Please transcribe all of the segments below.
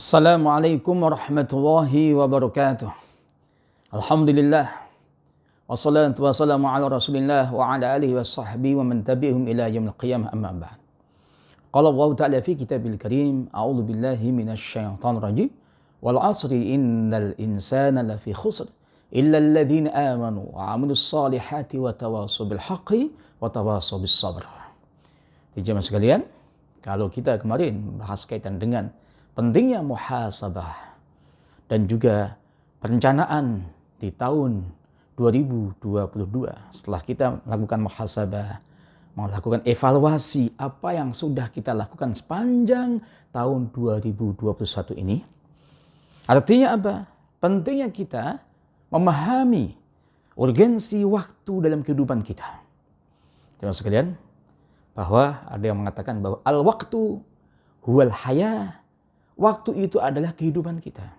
Assalamualaikum warahmatullahi wabarakatuh. Alhamdulillah. Wassalatu wassalamu ala rasulillah wa ala alihi wa sahbihi wa man tabi'ahum ila yaumil qiyamah amma ba'd. Qala Allah ta'ala fi kitabil karim, a'udzu billahi minasy syaithanir rajim. Wal 'asri innal insana lafi khusr illa alladhina amanu wa 'amilus solihati wa tawassaw bil haqqi wa tawassaw bis sabr. Jemaah sekalian, kalau kita kemarin bahas kaitan dengan pentingnya muhasabah dan juga perencanaan di tahun 2022 setelah kita melakukan muhasabah, melakukan evaluasi apa yang sudah kita lakukan sepanjang tahun 2021 ini. Artinya apa? Pentingnya kita memahami urgensi waktu dalam kehidupan kita. Jemaah sekalian, bahwa ada yang mengatakan bahwa al-waktu huwal haya. Waktu itu adalah kehidupan kita.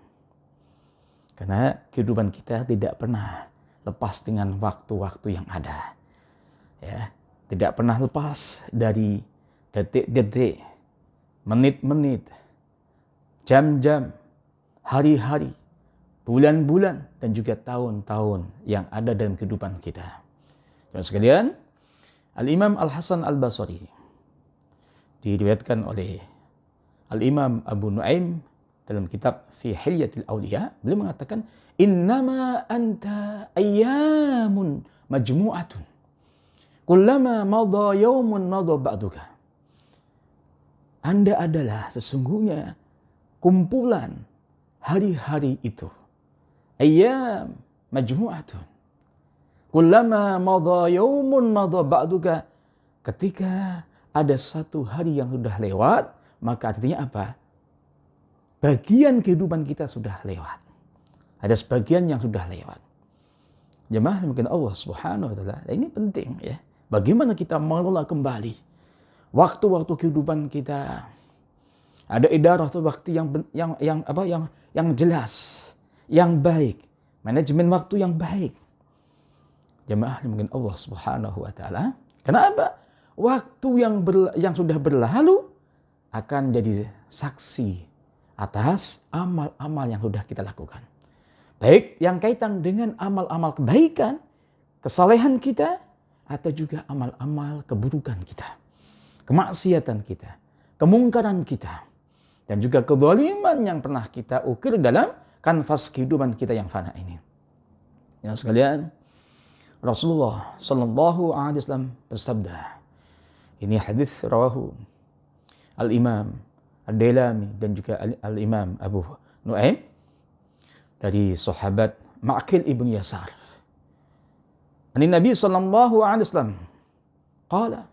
Karena kehidupan kita tidak pernah lepas dengan waktu-waktu yang ada. Ya, tidak pernah lepas dari detik-detik, menit-menit, jam-jam, hari-hari, bulan-bulan, dan juga tahun-tahun yang ada dalam kehidupan kita. Teman-teman sekalian, Al-Imam Al-Hasan Al-Basri diriwayatkan oleh Al-Imam Abu Nuaim dalam kitab Fi Hilyatil Awliya, beliau mengatakan, innama anta ayyamun majmu'atun kullama madha yawmun madha ba'duka. Anda adalah sesungguhnya kumpulan hari-hari itu. Ayyam majmu'atun kullama madha yawmun madha ba'duka. Ketika ada satu hari yang sudah lewat, maka artinya apa? Bagian kehidupan kita sudah lewat. Ada sebagian yang sudah lewat. Jemaah mungkin Allah Subhanahu wa taala. Ini penting ya. Bagaimana kita mengelola kembali waktu-waktu kehidupan kita. Ada idarah atau waktu yang jelas, yang baik. Manajemen waktu yang baik. Jemaah mungkin Allah Subhanahu wa taala. Kenapa? Waktu yang sudah berlalu akan jadi saksi atas amal-amal yang sudah kita lakukan. Baik yang kaitan dengan amal-amal kebaikan, kesalehan kita, atau juga amal-amal keburukan kita. Kemaksiatan kita, kemungkaran kita, dan juga kezaliman yang pernah kita ukir dalam kanvas kehidupan kita yang fana ini. Ya sekalian, Rasulullah Sallallahu Alaihi Wasallam bersabda, ini hadis rawahu Al-Imam Ad-Dailami dan juga Al-Imam Abu Nuaim dari sahabat Ma'qil ibn Yasar. Ani Nabi sallallahu alaihi wasallam qala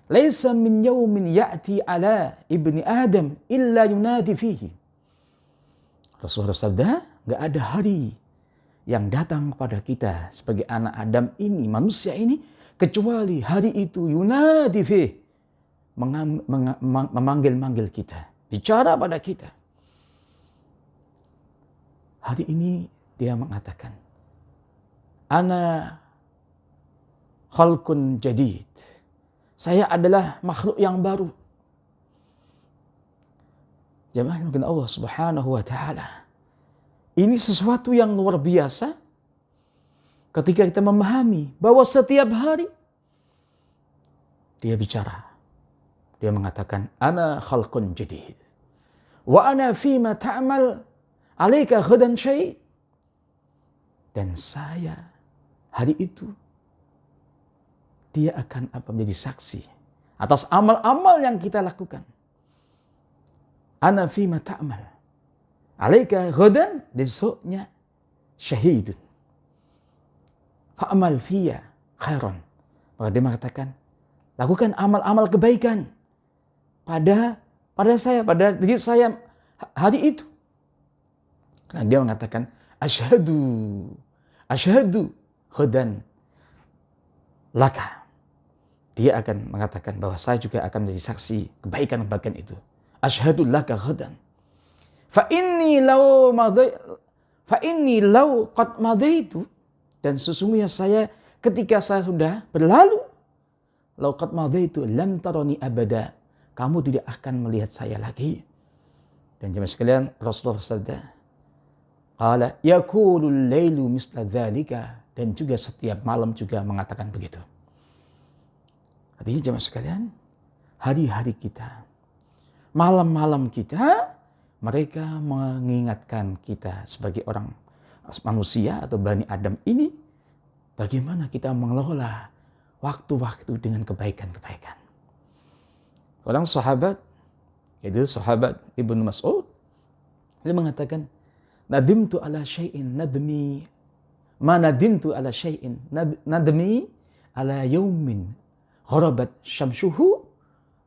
laisa min yawmin ya'ti ala ibni Adam illa yunadi fihi. Rasulullah sabda, enggak ada hari yang datang kepada kita sebagai anak Adam ini, manusia ini, kecuali hari itu yunadi fihi, memanggil-manggil kita, bicara pada kita. Hari ini dia mengatakan, ana khalqun jadid. Saya adalah makhluk yang baru. Jemaah mungkin Allah Subhanahu wa taala. Ini sesuatu yang luar biasa ketika kita memahami bahwa setiap hari dia bicara. Dia mengatakan, ana khalqun jadid. Wa ana fima ta'mal alaika ghadan syai'. Dan saya hari itu dia akan menjadi saksi atas amal-amal yang kita lakukan. Ana fima ta'mal alaika ghadan, besoknya syahidun. Fa'amal fiya khairan. Maka dia mengatakan, lakukan amal-amal kebaikan pada diri saya hari itu. Karena dia mengatakan asyhadu ghadan laka. Dia akan mengatakan bahwa saya juga akan menjadi saksi kebaikan-kebaikan itu. Asyhadu laka ghadan. Fa inni law qad madaitu, dan sesungguhnya saya ketika saya sudah berlalu, law qad madaitu lam tarani abada. Kamu tidak akan melihat saya lagi. Dan jemaah sekalian, Rasulullah bersabda, qala yaqulul lailu misla dzalika, dan juga setiap malam juga mengatakan begitu. Artinya jemaah sekalian, hari-hari kita, malam-malam kita, mereka mengingatkan kita sebagai orang manusia atau Bani Adam ini, bagaimana kita mengelola waktu-waktu dengan kebaikan-kebaikan. Seorang sahabat, yaitu sahabat Ibnu Mas'ud, dia mengatakan, nadimtu ala syai'in nadmi, ma nadimtu ala syai'in nadmi ala yaumin gharabat syamsuhu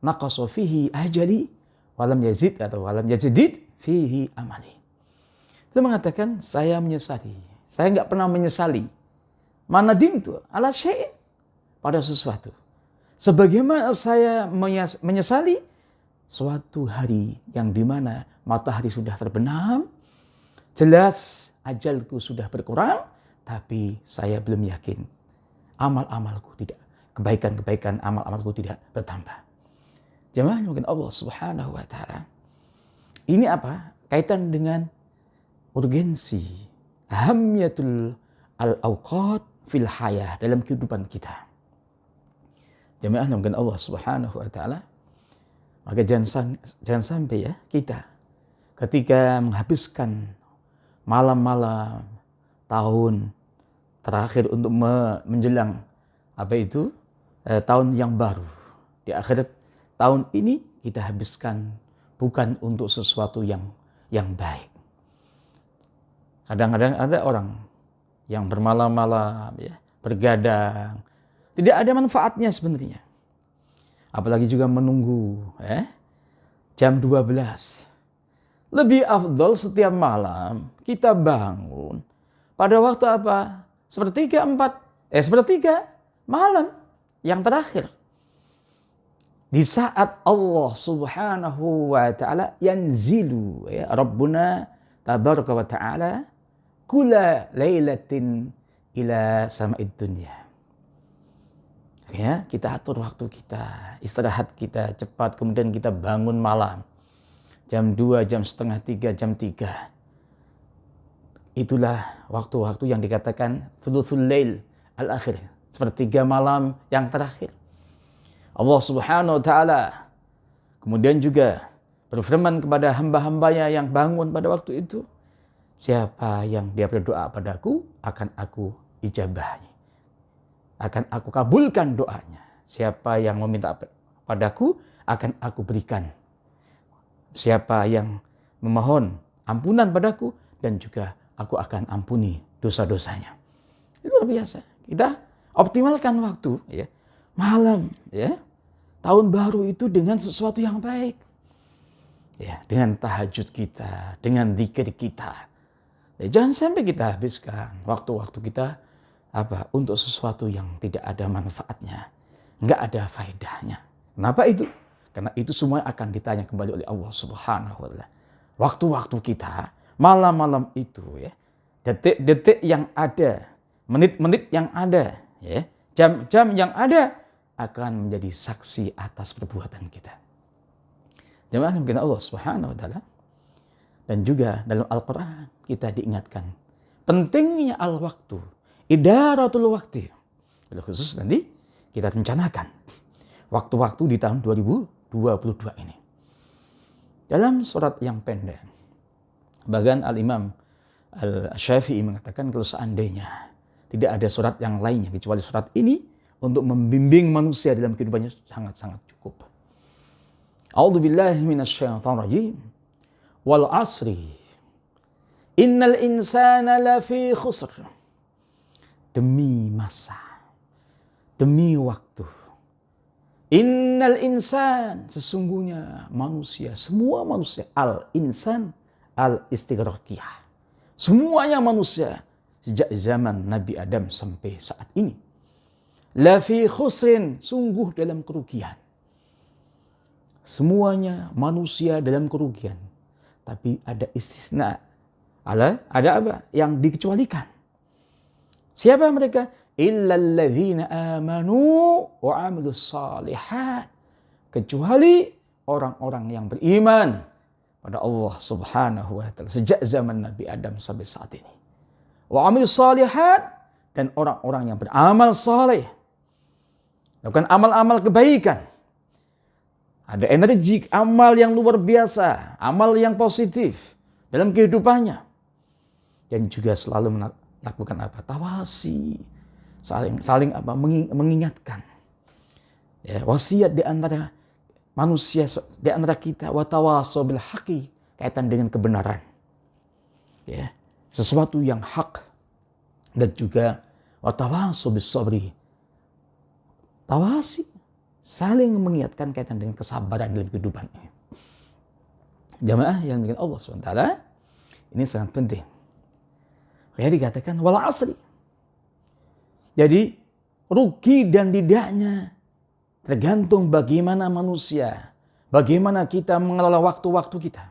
naqasa fihi ajali walam yazid atau walam yazidid fihi amali. Dia mengatakan, saya menyesali, saya enggak pernah menyesali, ma nadimtu ala syai'in, pada sesuatu, sebagaimana saya menyesali suatu hari yang dimana matahari sudah terbenam, jelas ajalku sudah berkurang, tapi saya belum yakin amal-amalku tidak, kebaikan-kebaikan amal-amalku tidak bertambah. Jemaah mungkin Allah Subhanahu wa taala. Ini apa? Kaitan dengan urgensi ahammiyatul al-awqat fil hayah, dalam kehidupan kita. Jemaah mungkin Allah Subhanahu wa taala. Maka jangan sampai ya kita ketika menghabiskan malam-malam tahun terakhir untuk menjelang tahun yang baru, di akhir tahun ini kita habiskan bukan untuk sesuatu yang baik. Kadang-kadang ada orang yang bermalam-malam ya, bergadang, tidak ada manfaatnya sebenarnya. Apalagi juga menunggu jam 12. Lebih afdol setiap malam kita bangun pada waktu apa? Sepertiga malam yang terakhir. Di saat Allah Subhanahu wa taala yanzilu ya Rabbuna tabaraka wa taala kulla lailatin ila sama'id dunya. Ya, kita atur waktu kita, istirahat kita cepat, kemudian kita bangun malam. Jam 2, jam setengah 3, jam 3. Itulah waktu-waktu yang dikatakan thuluthul lail al-akhir, sepertiga malam yang terakhir. Allah Subhanahu wa taala kemudian juga berfirman kepada hamba-hambanya yang bangun pada waktu itu, siapa yang dia berdoa padaku akan aku ijabahi, akan aku kabulkan doanya. Siapa yang meminta padaku akan aku berikan. Siapa yang memohon ampunan padaku, dan juga aku akan ampuni dosa-dosanya. Itu luar biasa. Kita optimalkan waktu ya, malam ya, tahun baru itu dengan sesuatu yang baik. Ya, dengan tahajud kita, dengan zikir kita. Ya, jangan sampai kita habiskan waktu-waktu kita untuk sesuatu yang tidak ada manfaatnya, nggak ada faedahnya. Kenapa itu? Karena itu semua akan ditanya kembali oleh Allah Subhanahu wa taala. Waktu-waktu kita, malam-malam itu ya, detik-detik yang ada, menit-menit yang ada, ya, jam-jam yang ada akan menjadi saksi atas perbuatan kita. Jemaah mungkin Allah Subhanahu wa taala. Dan juga dalam Al-Qur'an kita diingatkan pentingnya al-waktu, idaratul waktu. Khusus nanti kita rencanakan waktu-waktu di tahun 2022 ini. Dalam surat yang pendek, bahkan Al-Imam Al-Syafi'i mengatakan kalau seandainya tidak ada surat yang lainnya kecuali surat ini untuk membimbing manusia dalam kehidupannya, sangat-sangat cukup. A'udzubillahi minasyaitonir rajim. Wal 'asri. Innal insana lafi khusr. Demi masa, demi waktu. Innal insan, sesungguhnya manusia, semua manusia, al-insan al-istighraqiyah. Semuanya manusia sejak zaman Nabi Adam sampai saat ini. Lafi khusrin, sungguh dalam kerugian. Semuanya manusia dalam kerugian. Tapi ada istisna. Ada apa? Yang dikecualikan. Siapa mereka? Illalladzina amanu wa 'amilus shalihat. Kecuali orang-orang yang beriman pada Allah Subhanahu wa taala sejak zaman Nabi Adam sampai saat ini. Wa amil salihat, dan orang-orang yang beramal saleh, lakukan amal-amal kebaikan. Ada energi amal yang luar biasa, amal yang positif dalam kehidupannya. Dan juga selalu melakukan apa? Tawasi, saling apa? Mengingatkan. Ya, wasiat di antara manusia, di antara kita, wa tawasau bil haqqi, kaitan dengan kebenaran. Ya, sesuatu yang hak, dan juga wa tawasau bis sabri. Tawasi, saling mengingatkan kaitan dengan kesabaran dalam kehidupan ini. Jamaah yang dengan Allah SWT, ini sangat penting. Kayak dikatakan wal asri. Jadi rugi dan tidaknya tergantung bagaimana manusia, bagaimana kita mengelola waktu-waktu kita.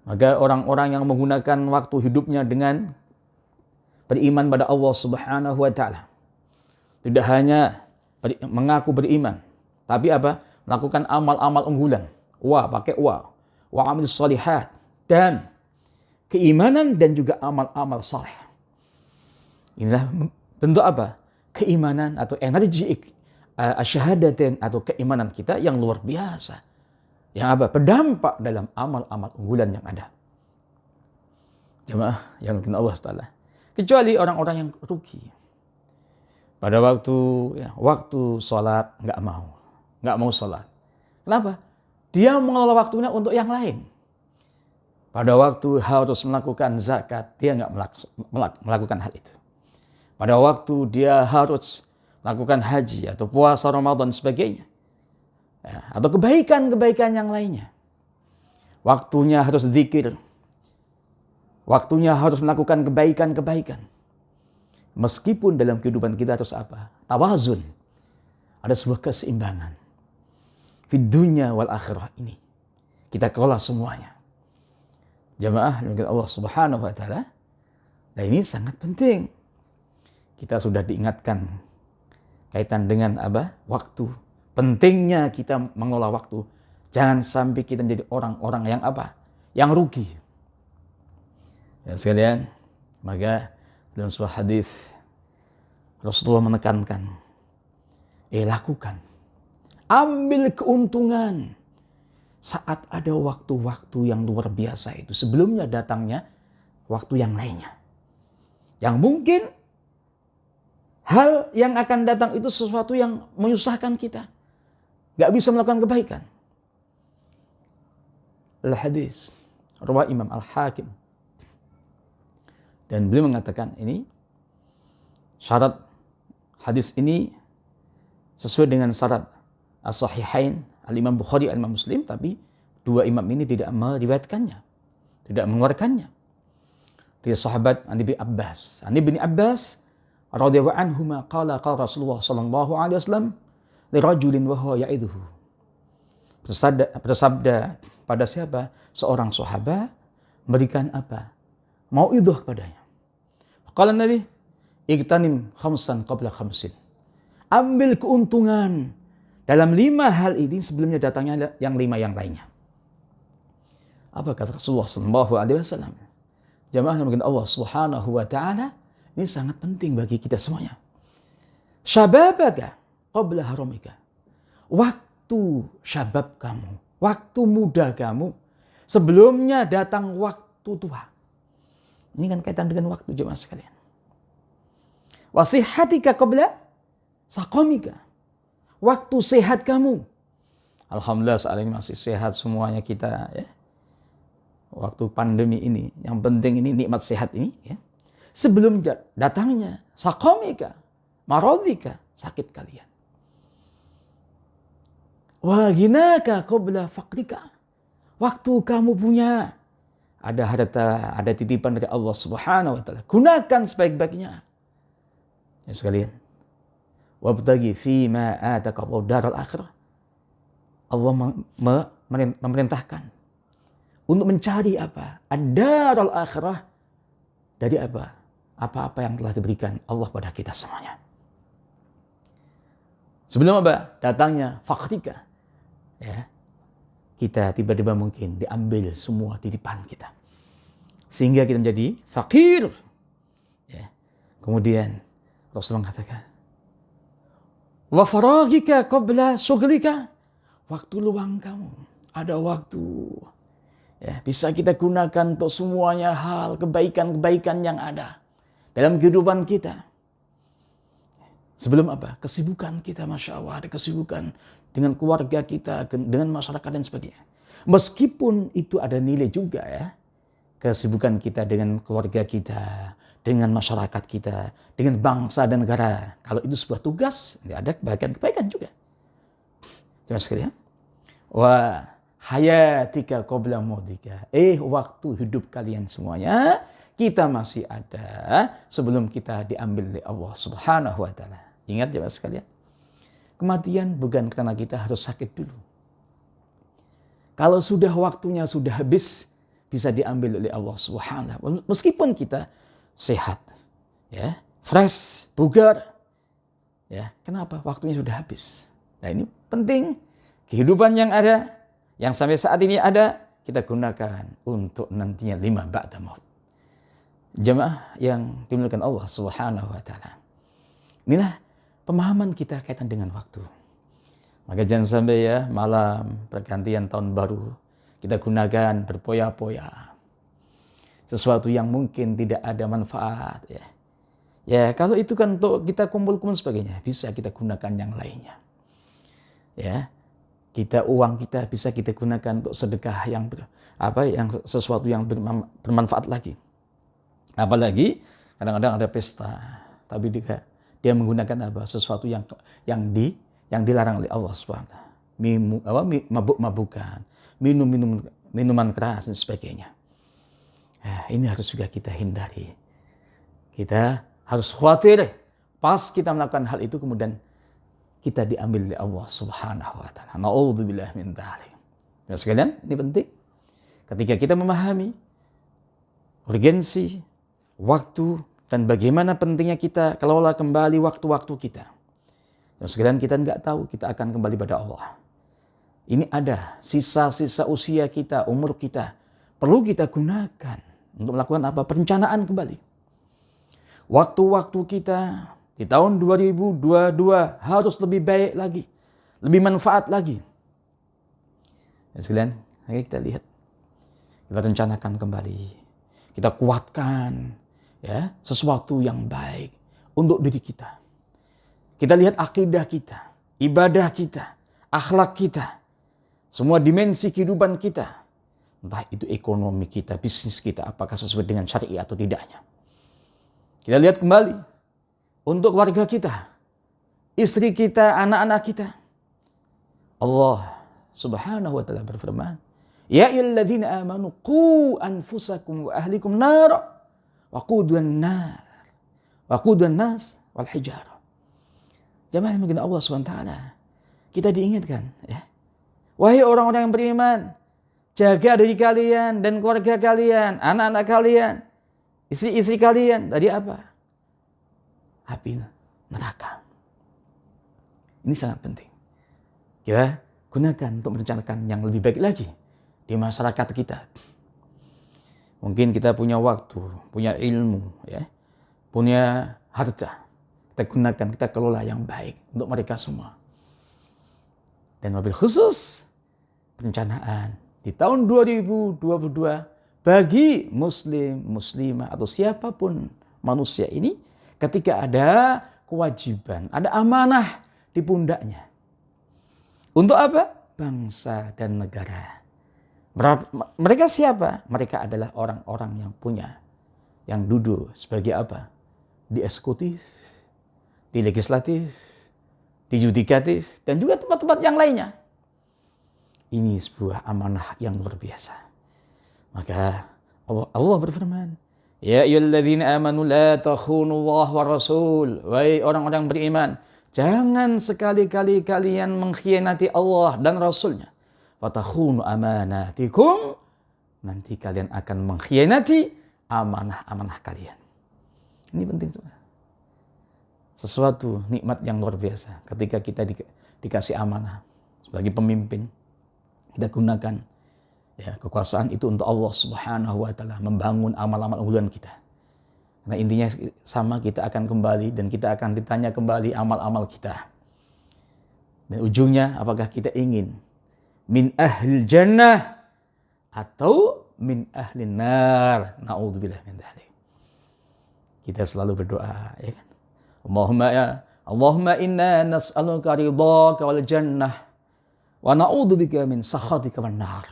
Maka orang-orang yang menggunakan waktu hidupnya dengan beriman pada Allah Subhanahu wa taala, tidak hanya mengaku beriman, tapi apa? Melakukan amal-amal unggulan. Pakai wa amil shalihat, dan keimanan dan juga amal-amal saleh. Inilah bentuk apa? Keimanan atau energi asyhadatain atau keimanan kita yang luar biasa. Yang apa? Berdampak dalam amal-amal unggulan yang ada. Jemaah yang mungkin Allah Ta'ala. Kecuali orang-orang yang rugi. Pada waktu sholat nggak mau sholat. Kenapa? Dia mengelola waktunya untuk yang lain. Pada waktu harus melakukan zakat, dia nggak melakukan hal itu. Pada waktu dia harus melakukan haji atau puasa Ramadan sebagainya, ya, atau kebaikan-kebaikan yang lainnya. Waktunya harus zikir, waktunya harus melakukan kebaikan-kebaikan. Meskipun dalam kehidupan kita harus apa? Tawazun. Ada sebuah keseimbangan. Di dunia wal akhirah ini. Kita kelola semuanya. Jamaah dengan Allah Subhanahu wa taala. Nah, ini sangat penting. Kita sudah diingatkan kaitan dengan apa? Waktu. Pentingnya kita mengelola waktu. Jangan sampai kita menjadi orang-orang yang apa? Yang rugi. Ya sekalian, maka dalam sebuah hadis Rasulullah menekankan, lakukan, ambil keuntungan saat ada waktu-waktu yang luar biasa itu, sebelumnya datangnya waktu yang lainnya. Yang mungkin hal yang akan datang itu sesuatu yang menyusahkan kita, gak bisa melakukan kebaikan. Al-hadis riwayat Imam Al-Hakim, dan beliau mengatakan ini syarat hadis ini sesuai dengan syarat as-sahihain, al-Imam Bukhari, al-Imam Muslim, tapi dua imam ini tidak meriwayatkannya, tidak mengeluarkannya. Dari sahabat An Ibn Abbas radhiyallahu anhuma qala Rasulullah sallallahu alaihi wasallam li rajulin wa huwa ya'iduhu. Bersabda pada siapa? Seorang sahabat memberikan apa? Mau'idhah kepadanya. Qala Nabi, igtanim khamsan qabla khamsin. Ambil keuntungan dalam 5 hal ini sebelumnya datangnya yang 5 yang lainnya. Apa kata Rasulullah sallallahu alaihi wasallam? Jamaah yang Allah Subhanahu wa taala, ini sangat penting bagi kita semuanya. Syababaka qabla haramika. Waktu syabab kamu, waktu muda kamu, sebelumnya datang waktu tua. Ini kan kaitan dengan waktu, jemaah sekalian. Wasihatika qabla saqamika. Waktu sehat kamu. Alhamdulillah saat ini masih sehat semuanya kita, ya. Waktu pandemi ini, yang penting ini nikmat sehat ini, ya. Sebelum datangnya saqamika, maradika, sakit kalian. Wa ghinaka qabla faqrika. Waktu kamu punya ada harta, ada titipan dari Allah Subhanahu wa taala, gunakan sebaik-baiknya. Ya sekalian. Wabtaghi fima ataka Allahu daral akhirah. Allah memerintahkan untuk mencari apa? Ad-daral akhirah, dari apa? Apa-apa yang telah diberikan Allah pada kita semuanya. Sebelum apa? Datangnya faqrika. Ya. kita tiba-tiba mungkin diambil semua titipan kita. Sehingga kita menjadi fakir. Ya. Kemudian Rasulullah katakan, wa faragika qabla syughlika. Waktu luang kamu, ada waktu. Ya, bisa kita gunakan untuk semuanya hal kebaikan-kebaikan yang ada dalam kehidupan kita. Sebelum apa? Kesibukan kita, Masya Allah, ada kesibukan dengan keluarga kita, dengan masyarakat dan sebagainya. Meskipun itu ada nilai juga ya, kesibukan kita dengan keluarga kita, dengan masyarakat kita, dengan bangsa dan negara. Kalau itu sebuah tugas, ada kebaikan-kebaikan juga. Terima sekalian. Wa hayatika qabla mautika. Waktu hidup kalian semuanya, kita masih ada sebelum kita diambil oleh Allah Subhanahu wa taala. Ingat jemaah sekalian. Kematian bukan karena kita harus sakit dulu. Kalau sudah waktunya sudah habis, bisa diambil oleh Allah Subhanahu wa taala. Meskipun kita sehat, ya, fresh, bugar. Ya, kenapa? Waktunya sudah habis. Nah, ini penting. Kehidupan yang ada, yang sampai saat ini ada, kita gunakan untuk nantinya 5 ba'da maut. Jemaah yang dimuliakan Allah Subhanahu wa taala. Inilah pemahaman kita kaitan dengan waktu. Maka jangan sampai ya malam pergantian tahun baru kita gunakan berpoya-poya. Sesuatu yang mungkin tidak ada manfaat ya. Ya, kalau itu kan untuk kita kumpul-kumpul sebagainya, bisa kita gunakan yang lainnya. Ya. Uang kita bisa kita gunakan untuk sedekah yang sesuatu yang bermanfaat lagi. Apalagi kadang-kadang ada pesta, tapi dia menggunakan sesuatu yang dilarang oleh Allah SWT. Mabuk-mabukan, minuman keras dan sebagainya. Ini harus juga kita hindari. Kita harus khawatir pas kita melakukan hal itu kemudian kita diambil oleh Allah Subhanahu wa taala. Na'udzubillah min dzalik. Ya sekalian, ini penting. Ketika kita memahami urgensi waktu dan bagaimana pentingnya kita kelola kembali waktu-waktu kita. Ya sekalian, kita enggak tahu kita akan kembali pada Allah. Ini ada sisa-sisa usia kita, umur kita. Perlu kita gunakan untuk melakukan apa? Perencanaan kembali. Waktu-waktu kita di tahun 2022 harus lebih baik lagi, lebih manfaat lagi. Ya sekalian, ayo kita lihat, kita rencanakan kembali, kita kuatkan ya sesuatu yang baik untuk diri kita. Kita lihat akidah kita, ibadah kita, akhlak kita, semua dimensi kehidupan kita, entah itu ekonomi kita, bisnis kita, apakah sesuai dengan syariat atau tidaknya. Kita lihat kembali. Untuk keluarga kita, istri kita, anak-anak kita. Allah Subhanahu wa taala berfirman, "Ya ayyuhalladzina amanu qu anfusakum wa ahlikum nar wa qudun nas wal hijarah." Jemaah yang mungkin Allah Subhanahu wa taala, kita diingatkan ya. Wahai orang-orang yang beriman, jaga diri kalian dan keluarga kalian, anak-anak kalian, istri-istri kalian dari apa? Api neraka. Ini sangat penting. Kita gunakan untuk merencanakan yang lebih baik lagi di masyarakat kita. Mungkin kita punya waktu, punya ilmu, ya, punya harta. Kita gunakan, kita kelola yang baik untuk mereka semua. Dan mobil khusus perencanaan di tahun 2022 bagi muslim, muslimah atau siapapun manusia ini, ketika ada kewajiban, ada amanah di pundaknya. Untuk apa? Bangsa dan negara. Mereka siapa? Mereka adalah orang-orang yang punya, yang duduk sebagai apa? Di eksekutif, di legislatif, di yudikatif, dan juga tempat-tempat yang lainnya. Ini sebuah amanah yang luar biasa. Maka Allah berfirman, "Ya ayyuhalladzina amanu la takhunullaha wa rasul." Wahai orang-orang beriman, jangan sekali-kali kalian mengkhianati Allah dan Rasulnya. Wa takhunu amanatikum. Nanti kalian akan mengkhianati amanah-amanah kalian. Ini penting semua. Sesuatu nikmat yang luar biasa ketika kita dikasih amanah sebagai pemimpin. Kita gunakan ya kekuasaan itu untuk Allah Subhanahu wa taala, membangun amal-amal unggulan kita. Karena intinya sama, kita akan kembali dan kita akan ditanya kembali amal-amal kita. Dan ujungnya apakah kita ingin min ahlil jannah atau min ahlin nar. Na'udzubillah min dzalik. Kita selalu berdoa, ya kan? Allahumma inna nas'aluka ridhaka wal jannah wa na'udzubika min sakhatika wan nar.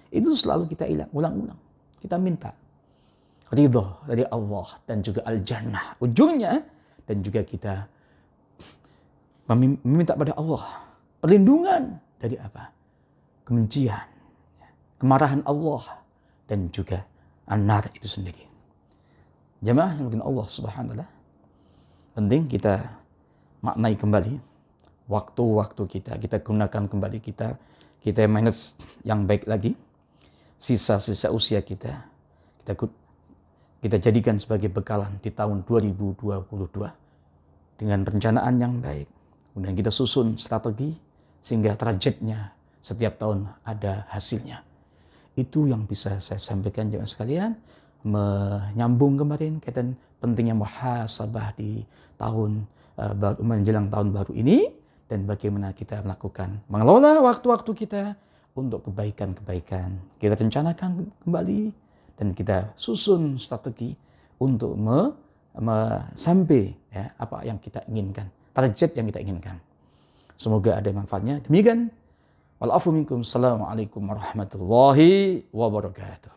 Itu selalu kita ulang-ulang. Kita minta ridho dari Allah dan juga al-jannah ujungnya, dan juga kita meminta pada Allah perlindungan dari apa? Kebencian, kemarahan Allah, dan juga an-nar itu sendiri. Jemaah yang mungkin Allah Subhanahu wa taala, penting kita maknai kembali waktu-waktu kita gunakan kembali, kita manage yang baik lagi. Sisa-sisa usia kita jadikan sebagai bekalan di tahun 2022 dengan perencanaan yang baik. Kemudian kita susun strategi sehingga targetnya setiap tahun ada hasilnya. Itu yang bisa saya sampaikan jemaah sekalian, menyambung kemarin kaitan pentingnya muhasabah di tahun menjelang tahun baru ini, dan bagaimana kita mengelola waktu-waktu kita untuk kebaikan-kebaikan. Kita rencanakan kembali dan kita susun strategi untuk sampai ya, apa yang kita inginkan, target yang kita inginkan. Semoga ada manfaatnya. Demikian. Wal afu minkum. Assalamualaikum warahmatullahi wabarakatuh.